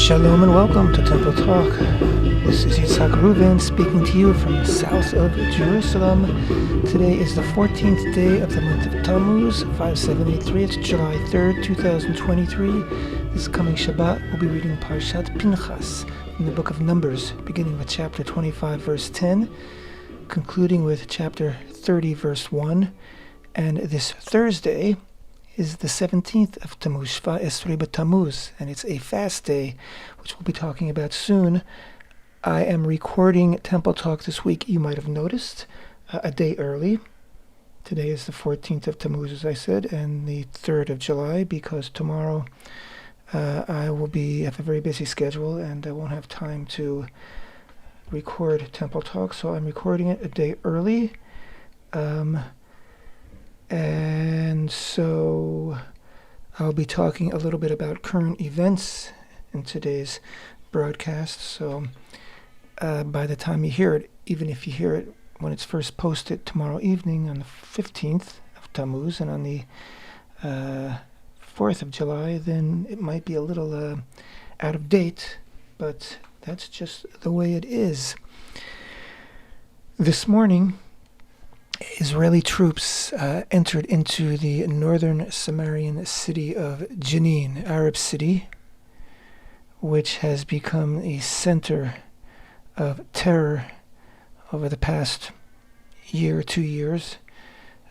Shalom and welcome to Temple Talk. This is Yitzhak Reuven speaking to you from south of Jerusalem. Today is the 14th day of the month of Tammuz, 5783. It's July 3rd, 2023. This coming Shabbat, we'll be reading Parshat Pinchas in the book of Numbers, beginning with chapter 25, verse 10, concluding with chapter 30, verse 1. And this Thursday is the 17th of Tammuz, Shva Esrei B'Tammuz, and it's a fast day, which we'll be talking about soon. I am recording Temple Talk this week, you might have noticed, a day early. Today is the 14th of Tammuz, as I said, and the 3rd of July, because tomorrow I will have a very busy schedule, and I won't have time to record Temple Talk, so I'm recording it a day early. And so I'll be talking a little bit about current events in today's broadcast. So by the time you hear it, even if you hear it when it's first posted tomorrow evening on the 15th of Tammuz and on the 4th of July, then it might be a little out of date, but that's just the way it is. This morning, Israeli troops entered into the northern Samarian city of Jenin, Arab city, which has become a center of terror over the past year or 2 years.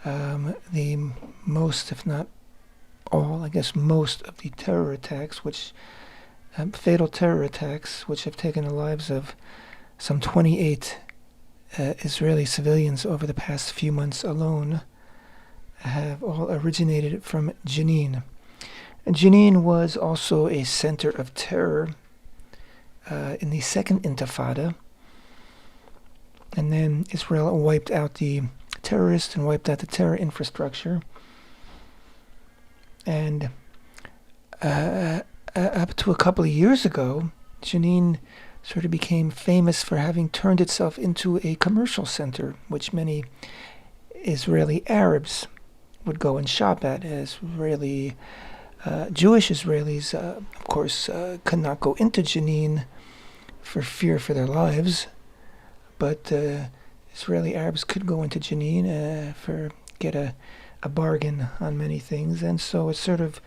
The most, if not all, I guess most of the terror attacks, fatal terror attacks, which have taken the lives of some 28 Israeli civilians over the past few months alone, have all originated from Jenin. And Jenin was also a center of terror in the Second Intifada, and then Israel wiped out the terrorists and wiped out the terror infrastructure. And up to a couple of years ago, Jenin sort of became famous for having turned itself into a commercial center, which many Israeli Arabs would go and shop at. Jewish Israelis, of course, could not go into Jenin for fear for their lives, but Israeli Arabs could go into Jenin get a bargain on many things, and so it sort of,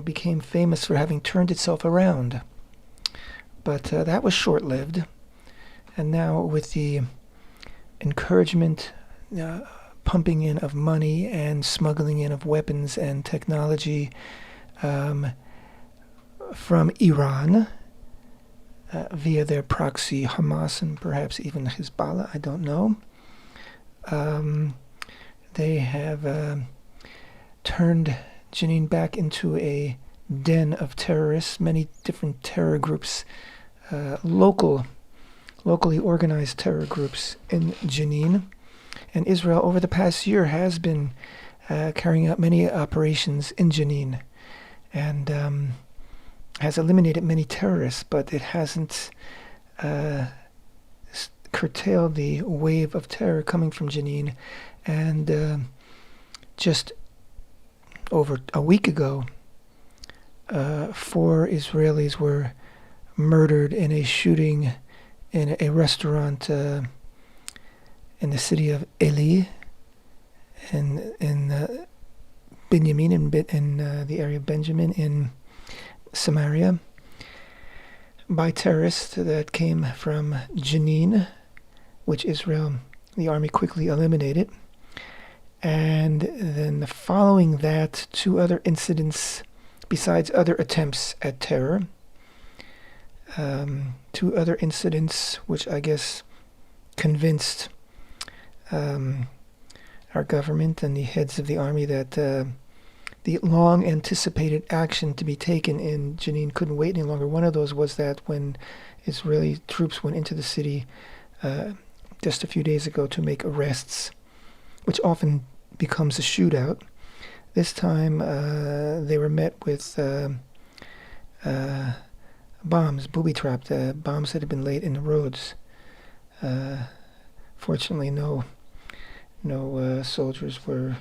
became famous for having turned itself around. But that was short-lived, and now with the encouragement, pumping in of money and smuggling in of weapons and technology from Iran via their proxy Hamas and perhaps even Hezbollah, I don't know, they have turned Jenin back into a den of terrorists, many different terror groups, locally organized terror groups in Jenin. And Israel, over the past year, has been carrying out many operations in Jenin and has eliminated many terrorists, but it hasn't curtailed the wave of terror coming from Jenin. And just over a week ago, 4 Israelis were murdered in a shooting in a restaurant in the city of Eli, in Binyamin, in the area of Benjamin in Samaria, by terrorists that came from Jenin, which Israel, the army, quickly eliminated. And then following that, 2 other incidents, besides other attempts at terror, 2 other incidents which I guess convinced our government and the heads of the army that the long-anticipated action to be taken in Jenin couldn't wait any longer. One of those was that when Israeli troops went into the city just a few days ago to make arrests, which often becomes a shootout. This time they were met with bombs, booby-trapped bombs that had been laid in the roads. Fortunately, no soldiers were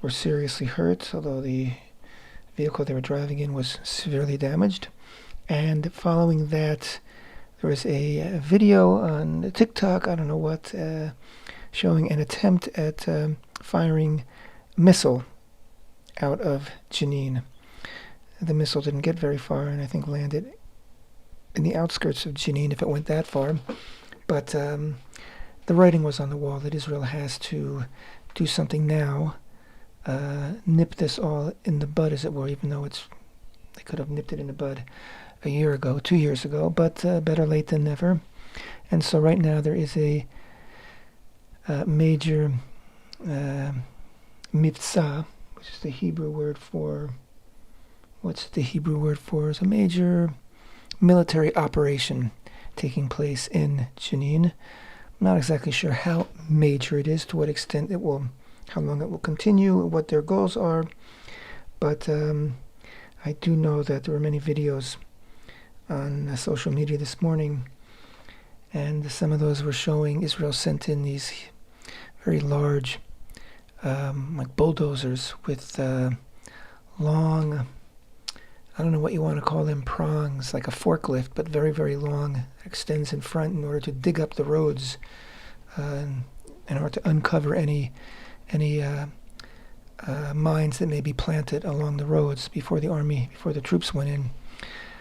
seriously hurt, although the vehicle they were driving in was severely damaged. And following that, there was a video on TikTok, I don't know what, showing an attempt at firing a missile out of Jenin. The missile didn't get very far, and I think landed in the outskirts of Jenin, if it went that far. But the writing was on the wall that Israel has to do something now, nip this all in the bud, as it were, even though they could have nipped it in the bud a year ago, 2 years ago, but better late than never. And so right now there is a major mitzvah, which is the Hebrew word for, It's a major military operation taking place in Jenin. I'm not exactly sure how major it is, to what extent it will, how long it will continue, what their goals are, but I do know that there were many videos on social media this morning, and some of those were showing Israel sent in these very large, like bulldozers with long, I don't know what you want to call them, prongs, like a forklift, but very, very long, extends in front in order to dig up the roads, in order to uncover any mines that may be planted along the roads before the troops went in.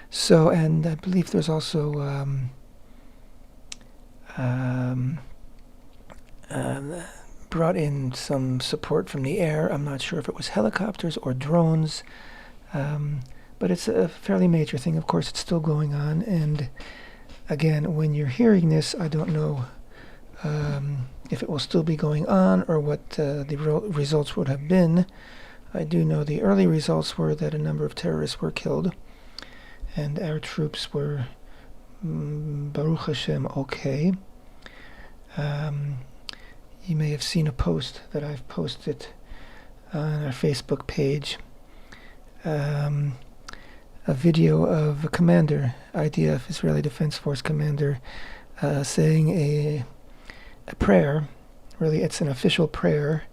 So, and I believe there's also brought in some support from the air. I'm not sure if it was helicopters or drones, but it's a fairly major thing. Of course, it's still going on, and again, when you're hearing this, I don't know if it will still be going on or what the results would have been. I do know the early results were that a number of terrorists were killed, and our troops were, Baruch HaShem, okay. You may have seen a post that I've posted on our Facebook page, a video of a commander, IDF, Israeli Defense Force commander, saying a prayer. Really, it's an official prayer,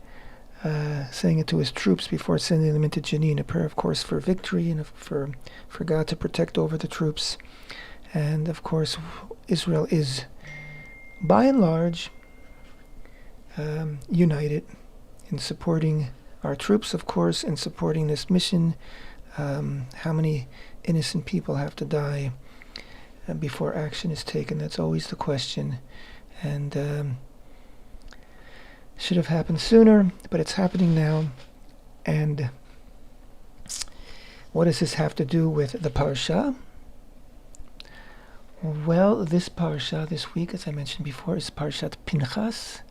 saying it to his troops before sending them into Jenin. A prayer, of course, for victory and for God to protect over the troops. And, of course, Israel is, by and large, united in supporting our troops, of course, in supporting this mission. How many innocent people have to die before action is taken? That's always the question. And should have happened sooner, but it's happening now. And what does this have to do with the parsha? Well, this parsha this week, as I mentioned before, is Parshat Pinchas,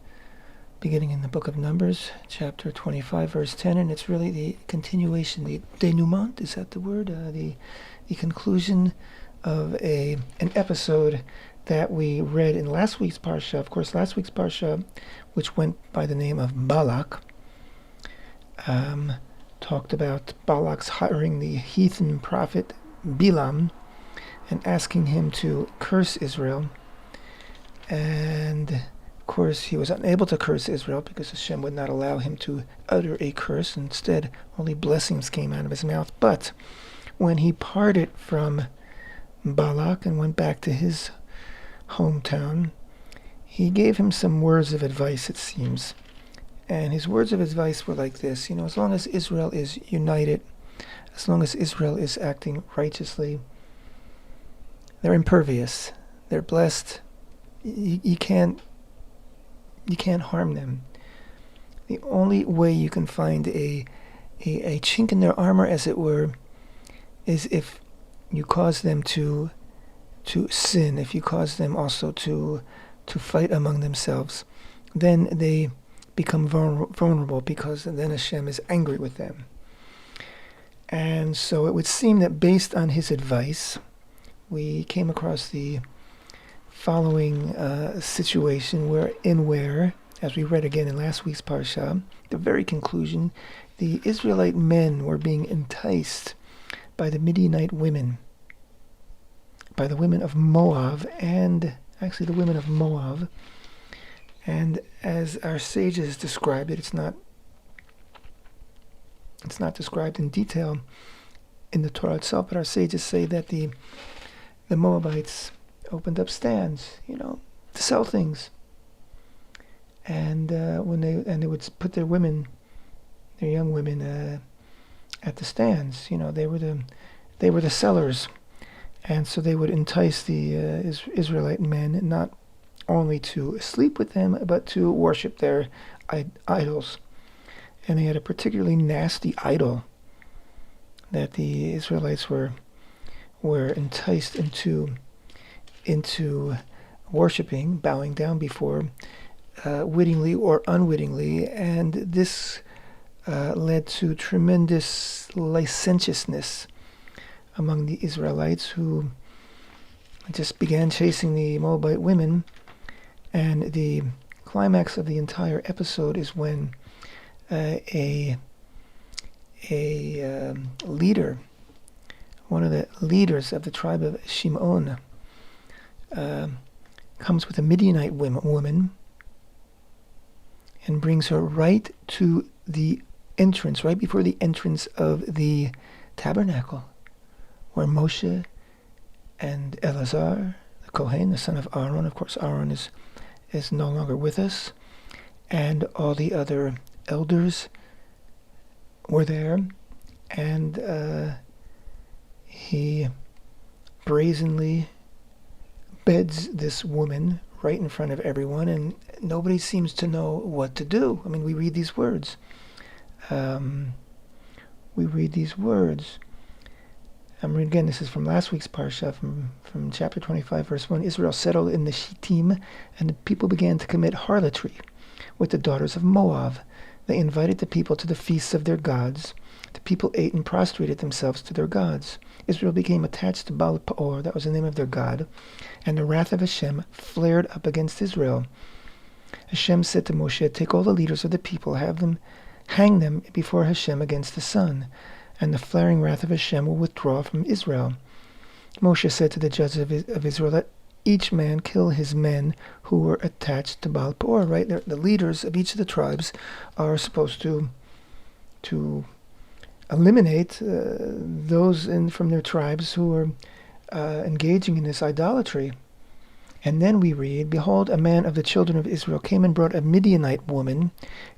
beginning in the book of Numbers, chapter 25, verse 10, and it's really the continuation, the denouement, is that the word? The conclusion of an episode that we read in last week's parsha. Of course, last week's parsha, which went by the name of Balak, talked about Balak's hiring the heathen prophet Bilam and asking him to curse Israel. And of course, he was unable to curse Israel because Hashem would not allow him to utter a curse. Instead, only blessings came out of his mouth. But when he parted from Balak and went back to his hometown, he gave him some words of advice, it seems. And his words of advice were like this: as long as Israel is united, as long as Israel is acting righteously, they're impervious, they're blessed. You can't harm them. The only way you can find a chink in their armor, as it were, is if you cause them to sin, if you cause them also to fight among themselves. Then they become vulnerable, because then Hashem is angry with them. And so it would seem that based on his advice, we came across the following situation where, as we read again in last week's parsha, the very conclusion, the Israelite men were being enticed by the Midianite women, by the women of Moab, and actually the women of Moab. And as our sages described it, it's not described in detail in the Torah itself, but our sages say that the the Moabites opened up stands, to sell things. And they would put their young women, at the stands. They were the sellers, and so they would entice the Israelite men not only to sleep with them, but to worship their idols. And they had a particularly nasty idol that the Israelites were enticed into worshiping, bowing down before, wittingly or unwittingly, and this led to tremendous licentiousness among the Israelites, who just began chasing the Moabite women. And the climax of the entire episode is when a leader, one of the leaders of the tribe of Shimon, comes with a Midianite woman and brings her right to the entrance, right before the entrance of the tabernacle, where Moshe and Eleazar, the Kohen, the son of Aharon, of course Aharon is no longer with us, and all the other elders were there, and he brazenly beds this woman right in front of everyone, and nobody seems to know what to do. I mean, we read these words. Again, this is from last week's parsha, from chapter 25, verse 1. Israel settled in the Shittim, and the people began to commit harlotry with the daughters of Moab. They invited the people to the feasts of their gods. The people ate and prostrated themselves to their gods. Israel became attached to Baal Peor, that was the name of their god, and the wrath of HaShem flared up against Israel. HaShem said to Moshe, "Take all the leaders of the people, hang them before HaShem against the sun, and the flaring wrath of HaShem will withdraw from Israel." Moshe said to the judges of Israel, "Let each man kill his men who were attached to Baal Peor." Right, the leaders of each of the tribes are supposed to eliminate those from their tribes who are engaging in this idolatry. And then we read, "Behold, a man of the children of Israel came and brought a Midianite woman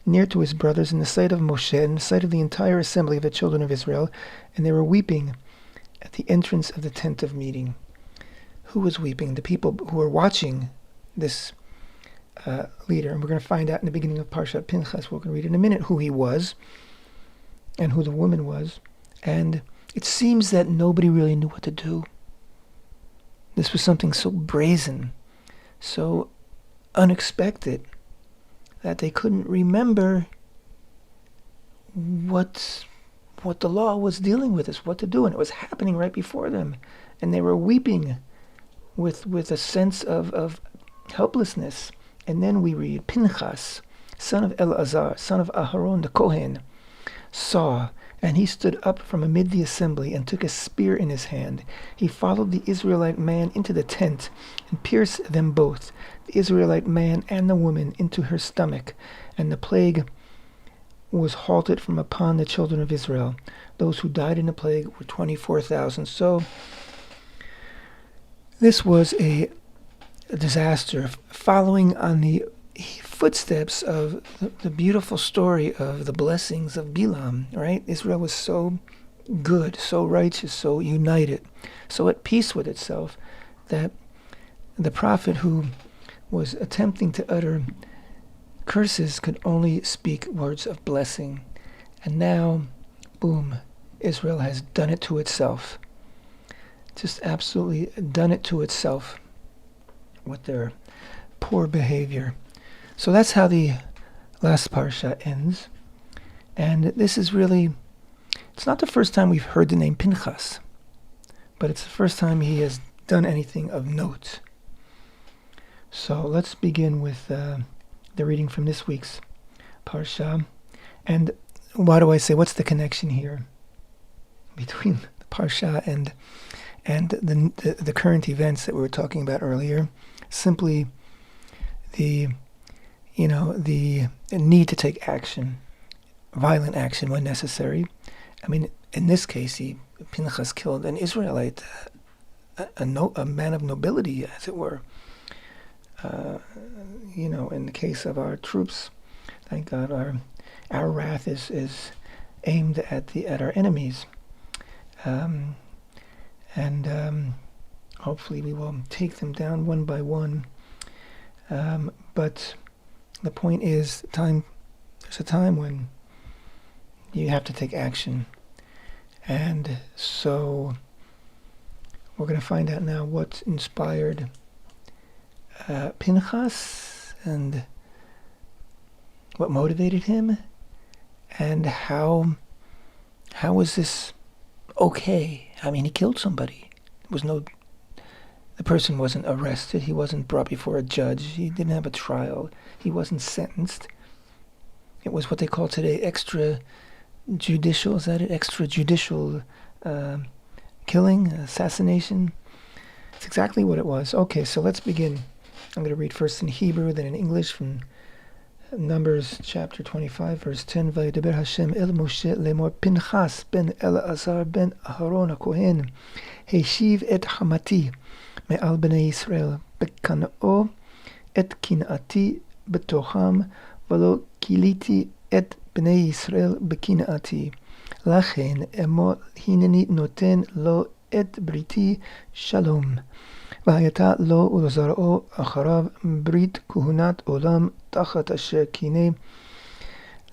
near to his brothers in the sight of Moshe, in the sight of the entire assembly of the children of Israel, and they were weeping at the entrance of the tent of meeting." Who was weeping? The people who were watching this leader. And we're going to find out in the beginning of Parshat Pinchas, we're going to read in a minute who he was and who the woman was. And it seems that nobody really knew what to do. This was something so brazen, so unexpected, that they couldn't remember what the law was dealing with us, what to do, and it was happening right before them, and they were weeping with a sense of helplessness. And then we read, Pinchas, son of Eleazar, son of Aharon the Kohen, saw, and he stood up from amid the assembly and took a spear in his hand. He followed the Israelite man into the tent and pierced them both, the Israelite man and the woman, into her stomach, and the plague was halted from upon the children of Israel. Those who died in the plague were 24,000. So this was a disaster, following on the footsteps of the beautiful story of the blessings of Bilam, right? Israel was so good, so righteous, so united, so at peace with itself, that the prophet who was attempting to utter curses could only speak words of blessing. And now, boom, Israel has done it to itself. Just absolutely done it to itself with their poor behavior. So that's how the last parsha ends. And this is really, it's not the first time we've heard the name Pinchas, but it's the first time he has done anything of note. So let's begin with the reading from this week's parsha. And why do I say, what's the connection here between the parsha and the current events that we were talking about earlier? Simply the need to take action, violent action when necessary. I mean, in this case, Pinchas killed an Israelite a man of nobility, as it were. In the case of our troops, thank God, our wrath is aimed at our enemies, and hopefully we will take them down one by one. But the point is, there's a time when you have to take action, and so we're going to find out now what inspired Pinchas and what motivated him, and how was this okay? I mean, he killed somebody. The person wasn't arrested. He wasn't brought before a judge. He didn't have a trial. He wasn't sentenced. It was what they call today extrajudicial. Is that it? Extrajudicial killing, assassination. It's exactly what it was. Okay, so let's begin. I'm going to read first in Hebrew, then in English from Numbers chapter 25, verse 10. Vayedaber Hashem el Moshe lemor Pinchas ben Eleazar ben Aharon HaKohen heshiv et hamati me'al bnei Yisrael bekana'o et kina'ati betocham v'lo kiliti et bnei Yisrael bekina'ati lachen emor hineni noten lo et briti shalom והייתה לו ולזרעו אחריו ברית כהונת עולם תחת אשר קינא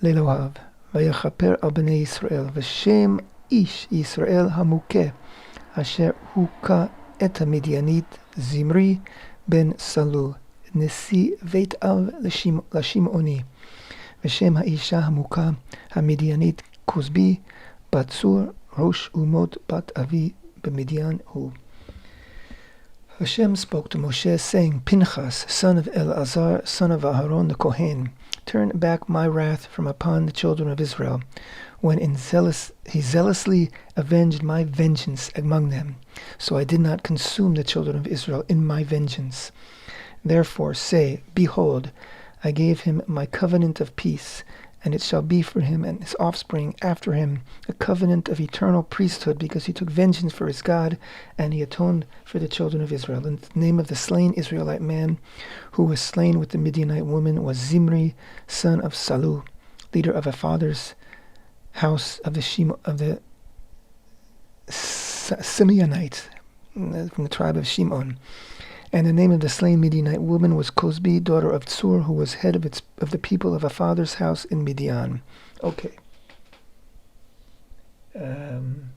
לאלוהיו ויכפר על בני ישראל ושם איש ישראל המוכה אשר הוכה את המדיינית זמרי בן סלול נשיא בית אב לשמעוני ושם האישה המוכה המדיינית כוזבי בת צור ראש אומות בת אבי במדיין הוא. Hashem spoke to Moshe, saying, Pinchas, son of Eleazar, son of Aharon the Kohen, turn back my wrath from upon the children of Israel, when he zealously avenged my vengeance among them. So I did not consume the children of Israel in my vengeance. Therefore say, Behold, I gave him my covenant of peace, and it shall be for him and his offspring after him a covenant of eternal priesthood, because he took vengeance for his God, and he atoned for the children of Israel. And the name of the slain Israelite man who was slain with the Midianite woman was Zimri, son of Salu, leader of a father's house of the Simeonites, from the tribe of Shimon. And the name of the slain Midianite woman was Cozbi, daughter of Tsur, who was head of the people of a father's house in Midian. Okay. And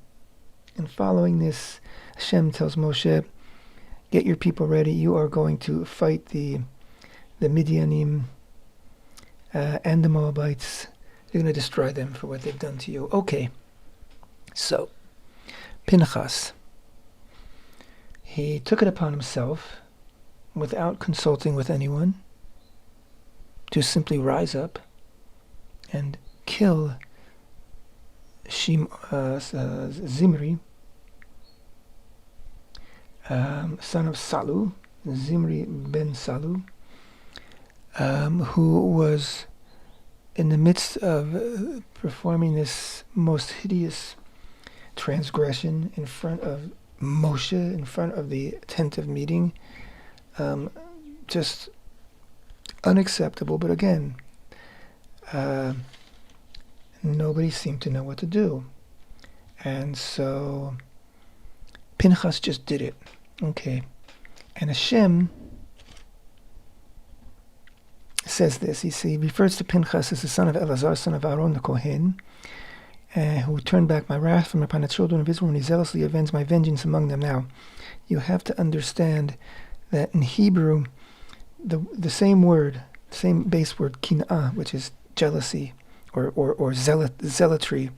following this, Hashem tells Moshe, get your people ready. You are going to fight the Midianim and the Moabites. You're going to destroy them for what they've done to you. Okay. So, Pinchas, he took it upon himself, without consulting with anyone, to simply rise up and kill Zimri, son of Salu, Zimri ben Salu, who was in the midst of performing this most hideous transgression in front of Moshe, in front of the tent of meeting. Just unacceptable. But again, nobody seemed to know what to do. And so Pinchas just did it. Okay. And Hashem says this. He refers to Pinchas as the son of Eleazar, son of Aharon the Kohen, who turned back my wrath from upon the children of Israel, and he zealously avenged my vengeance among them. Now, you have to understand that in Hebrew, the same word, same base word, kin'ah, which is jealousy or zealotry,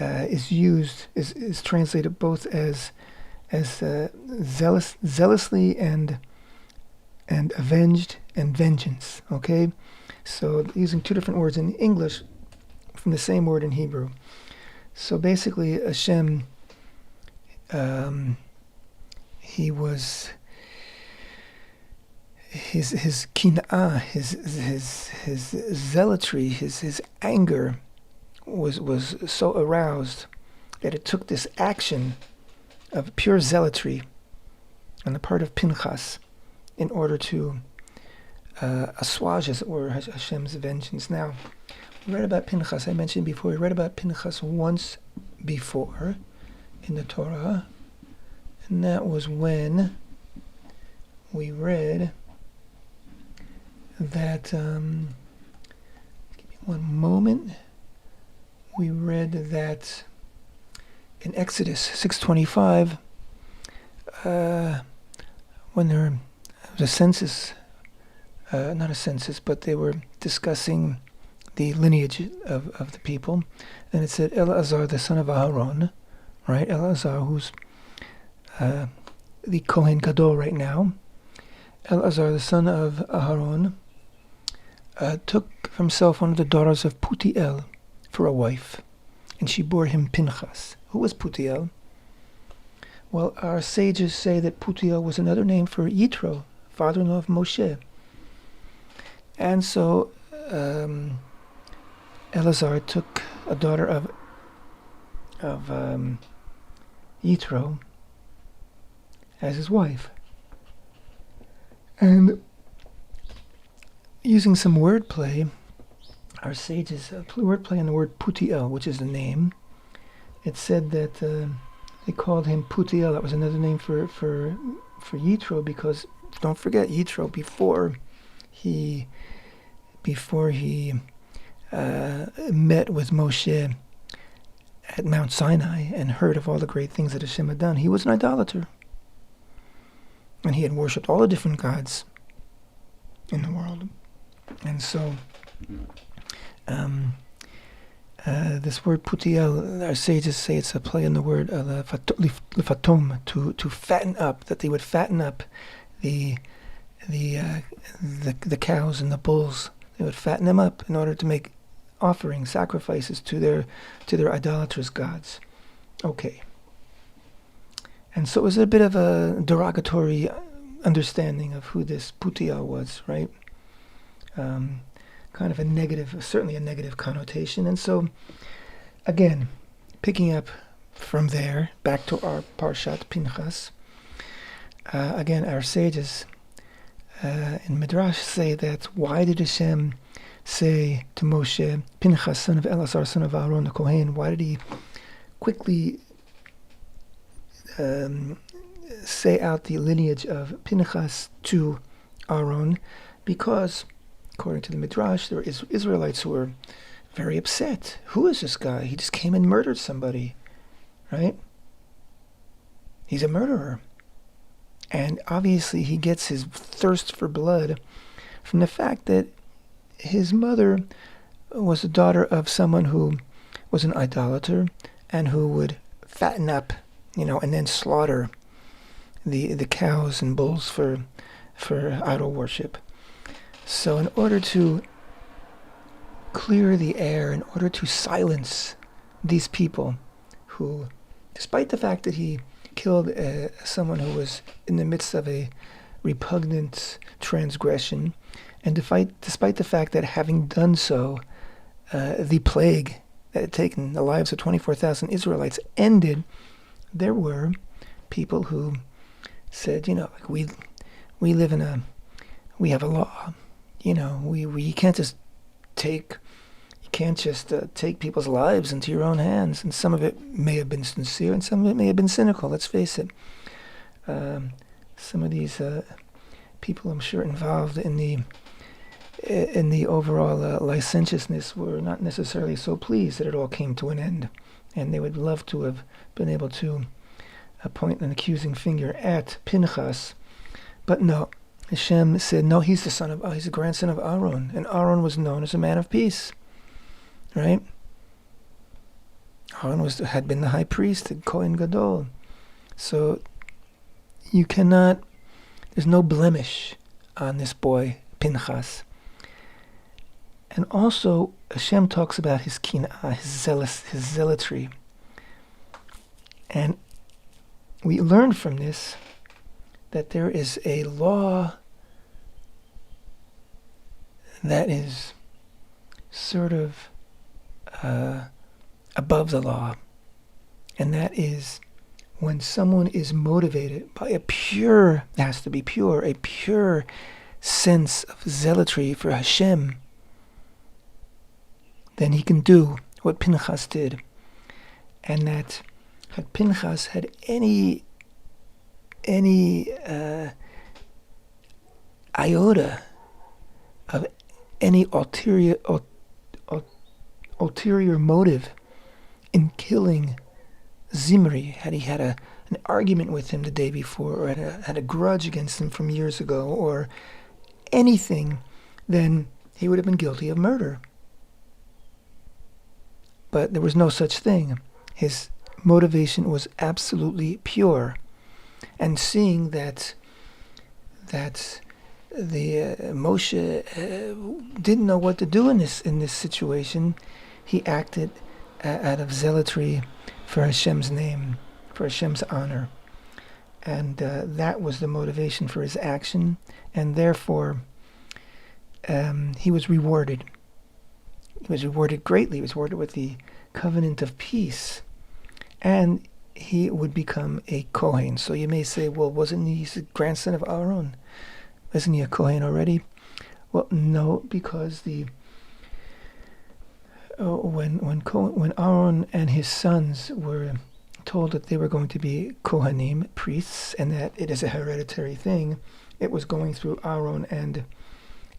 is used, is translated both as zealously and avenged and vengeance. Okay, so using two different words in English from the same word in Hebrew. So basically, Hashem, he was his kin'ah, his zealotry, his anger was so aroused that it took this action of pure zealotry on the part of Pinchas in order to assuage, as it were, Hashem's vengeance. Now, we read about Pinchas, I mentioned before, we read about Pinchas once before in the Torah, and that was when we read that, give me one moment, we read that in Exodus 6:25, when there was a census, not a census, but they were discussing the lineage of the people, and it said Eleazar, the son of Aharon, right? Eleazar, who's the Kohen Gadol right now. Eleazar, the son of Aharon, took for himself one of the daughters of Putiel for a wife, and she bore him Pinchas. Who was Putiel? Well, our sages say that Putiel was another name for Yitro, father-in-law of Moshe. And so Eleazar took a daughter of Yitro as his wife. And using some wordplay, our sages, wordplay on the word Putiel, which is the name, it said that they called him Putiel. That was another name for Yitro, because don't forget, Yitro, before he met with Moshe at Mount Sinai and heard of all the great things that Hashem had done, he was an idolater, and he had worshipped all the different gods in the world. And so this word Putiel, our sages say it's a play on the word lefatom, to fatten up, that they would fatten up the cows and the bulls. They would fatten them up in order to make offerings, sacrifices to their idolatrous gods. Okay. And so it was a bit of a derogatory understanding of who this Putiel was, right? Kind of a negative, certainly a negative connotation. And so, again, picking up from there, back to our Parshat Pinchas, again, our sages in Midrash say that, why did Hashem say to Moshe, Pinchas, son of Eleazar, son of Aharon, the Kohen, why did he quickly say out the lineage of Pinchas to Aharon? Because, according to the Midrash, there were Israelites who were very upset. Who is this guy? He just came and murdered somebody, right? He's a murderer. And obviously he gets his thirst for blood from the fact that his mother was the daughter of someone who was an idolater and who would fatten up, and then slaughter the cows and bulls for idol worship. So in order to clear the air, in order to silence these people who, despite the fact that he killed someone who was in the midst of a repugnant transgression, and despite the fact that having done so, the plague that had taken the lives of 24,000 Israelites ended, there were people who said, we live we have a law. You can't just take people's lives into your own hands. And some of it may have been sincere, and some of it may have been cynical. Let's face it. Some of these people, I'm sure, involved in the overall licentiousness were not necessarily so pleased that it all came to an end, and they would love to have been able to point an accusing finger at Pinchas, but no. Hashem said, no, he's the grandson of Aharon, and Aharon was known as a man of peace, right? Aharon had been the high priest, the Kohen Gadol. So there's no blemish on this boy, Pinchas. And also, Hashem talks about his kin'ah, his zealotry. And we learn from this that there is a law that is sort of above the law, and that is when someone is motivated by a pure, it has to be pure, a pure sense of zealotry for HaShem, then he can do what Pinchas did. And that had Pinchas had any iota of any ulterior motive in killing Zimri, had he had an argument with him the day before, or had a grudge against him from years ago, or anything, then he would have been guilty of murder. But there was no such thing. His motivation was absolutely pure. And seeing that the Moshe didn't know what to do in this situation, he acted out of zealotry for Hashem's name, for Hashem's honor. And that was the motivation for his action, and therefore he was rewarded. He was rewarded greatly. He was rewarded with the covenant of peace, and he would become a Kohen. So you may say, well, wasn't he the grandson of Aharon? Isn't he a Kohen already? Well, no, because when Aharon and his sons were told that they were going to be Kohanim, priests, and that it is a hereditary thing, it was going through Aharon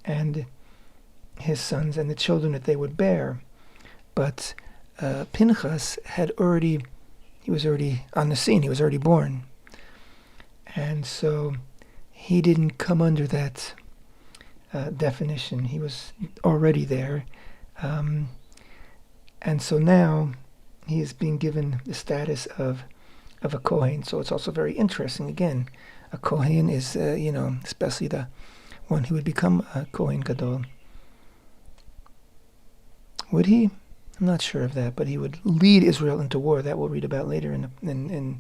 and his sons and the children that they would bear. But Pinchas he was already on the scene. He was already born. And so he didn't come under that definition. He was already there. And so now he is being given the status of a Kohen. So it's also very interesting. Again, a Kohen is, especially the one who would become a Kohen Gadol. Would he? I'm not sure of that, but he would lead Israel into war. That we'll read about later in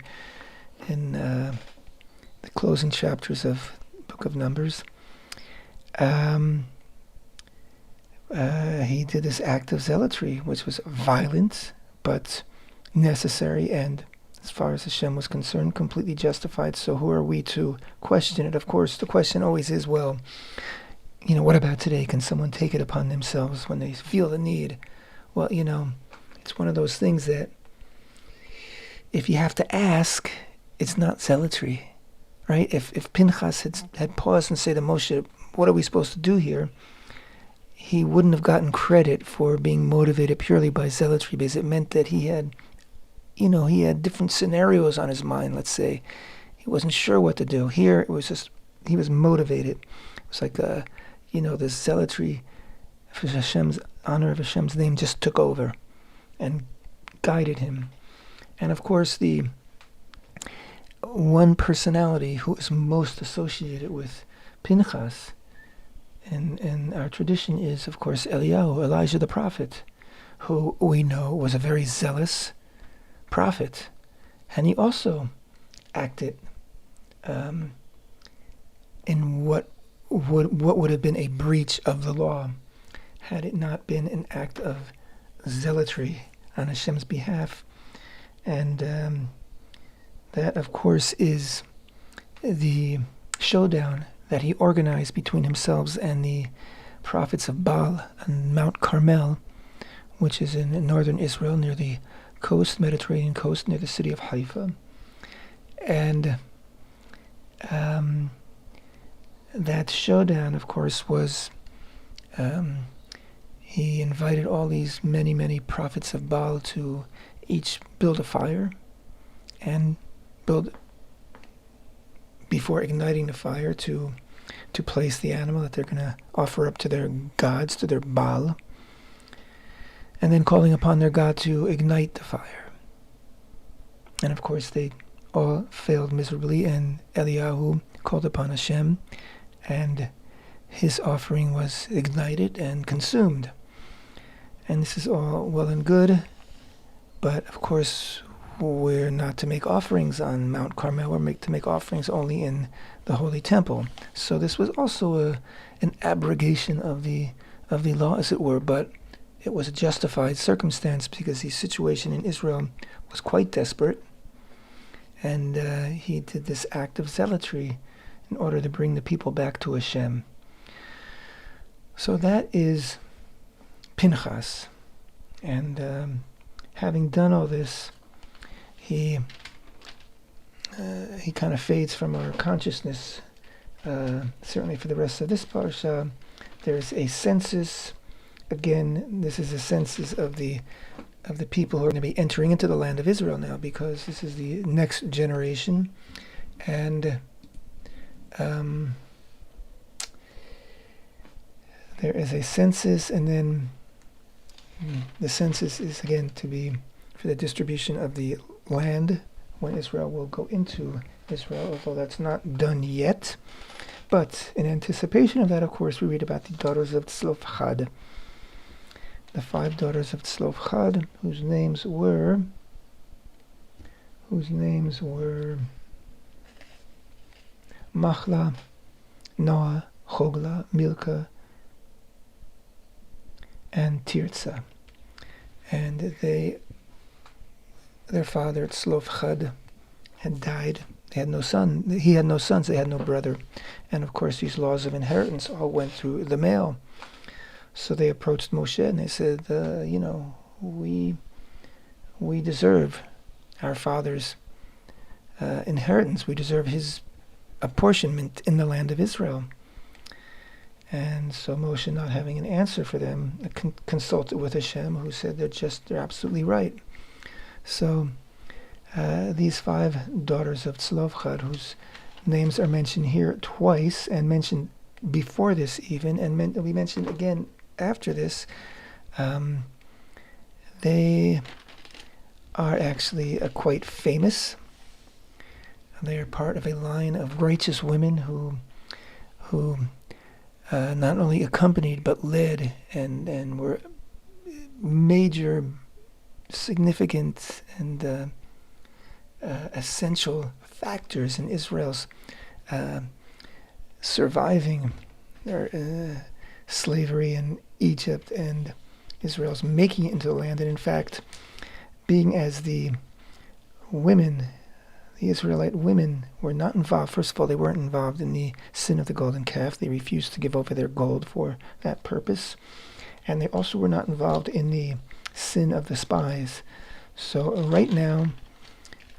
the closing chapters of the Book of Numbers. He did this act of zealotry, which was violent but necessary, and as far as Hashem was concerned, completely justified. So who are we to question it? Of course, the question always is, well, what about today? Can someone take it upon themselves when they feel the need? Well, it's one of those things that if you have to ask, it's not zealotry, right? If Pinchas had paused and said to Moshe, what are we supposed to do here? He wouldn't have gotten credit for being motivated purely by zealotry, because it meant that he had different scenarios on his mind, let's say. He wasn't sure what to do. Here, it was just, he was motivated. It was like, this zealotry for Hashem's honor of Hashem's name just took over and guided him. And of course, the one personality who is most associated with Pinchas in our tradition is, of course, Elijah the prophet, who we know was a very zealous prophet. And he also acted in what would have been a breach of the law, had it not been an act of zealotry on Hashem's behalf. And that, of course, is the showdown that he organized between himself and the prophets of Baal on Mount Carmel, which is in northern Israel, near the coast, Mediterranean coast, near the city of Haifa. And that showdown, of course, was he invited all these many prophets of Baal to each build a fire and before igniting the fire, to place the animal that they're going to offer up to their gods, to their Baal, and then calling upon their God to ignite the fire. And of course they all failed miserably, and Eliyahu called upon Hashem, and his offering was ignited and consumed. And this is all well and good, but of course we're not to make offerings on Mount Carmel. We're to make offerings only in the Holy Temple. So this was also an abrogation of the law, as it were, but it was a justified circumstance because the situation in Israel was quite desperate, and he did this act of zealotry in order to bring the people back to HaShem. So that is Pinchas. And having done all this, he kind of fades from our consciousness. Certainly for the rest of this parsha, there's a census. Again, this is a census of the people who are going to be entering into the land of Israel now, because this is the next generation. And there is a census, and then the census is again to be for the distribution of the land when Israel will go into Israel, although that's not done yet. But in anticipation of that, of course, we read about the daughters of Tzelophehad, the 5 daughters of Tzelophehad, whose names were Machlah, Noah, Choglah, Milcah, and Tirtzah. And their father Tzelophehad had died. They had no son. He had no sons. They had no brother. And of course, these laws of inheritance all went through the male. So they approached Moshe and they said, we deserve our father's inheritance. We deserve his apportionment in the land of Israel. And so Moshe, not having an answer for them, consulted with HaShem, who said they're absolutely right. So these 5 daughters of Tzelophehad, whose names are mentioned here twice, and mentioned before this even, and we mentioned again after this, they are actually quite famous. They are part of a line of righteous women who not only accompanied but led and were major, significant, and essential factors in Israel's surviving their slavery in Egypt and Israel's making it into the land. And in fact, being as the Israelite women were not involved. First of all, they weren't involved in the sin of the golden calf. They refused to give over their gold for that purpose. And they also were not involved in the sin of the spies. So right now,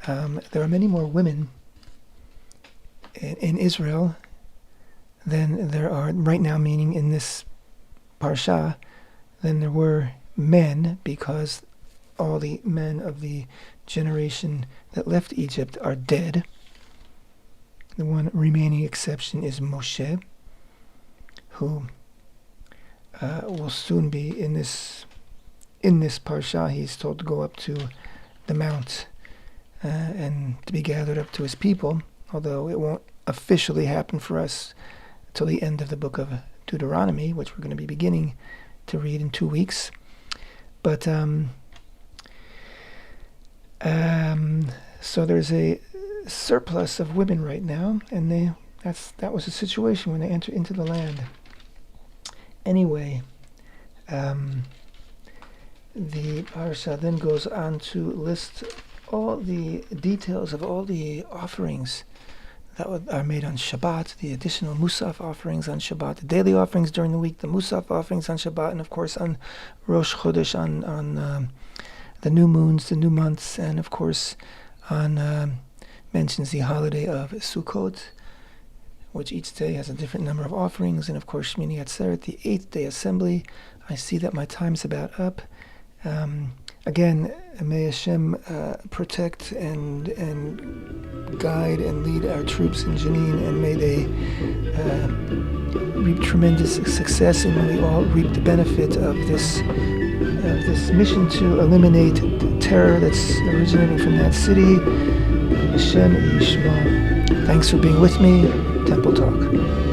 there are many more women in Israel than there are right now, meaning in this parsha, than there were men, because all the men of the generation that left Egypt are dead. The one remaining exception is Moshe, who will soon be in this parsha. He's told to go up to the mount and to be gathered up to his people, although it won't officially happen for us till the end of the book of Deuteronomy, which we're going to be beginning to read in 2 weeks. But so there's a surplus of women right now, and that was the situation when they entered into the land. Anyway, the parsha then goes on to list all the details of all the offerings that are made on Shabbat, the additional Musaf offerings on Shabbat, the daily offerings during the week, the Musaf offerings on Shabbat, and of course on Rosh Chodesh, on the new moons, the new months, and of course on mentions the holiday of Sukkot, which each day has a different number of offerings, and of course Shmini Atzeret, the 8th day assembly. I see that my time's about up. Again, may HaShem protect and guide and lead our troops in Jenin, and may they reap tremendous success, and may we all reap the benefit of this mission to eliminate the terror that's originating from that city. HaShem Yishma. Thanks for being with me. Temple Talk.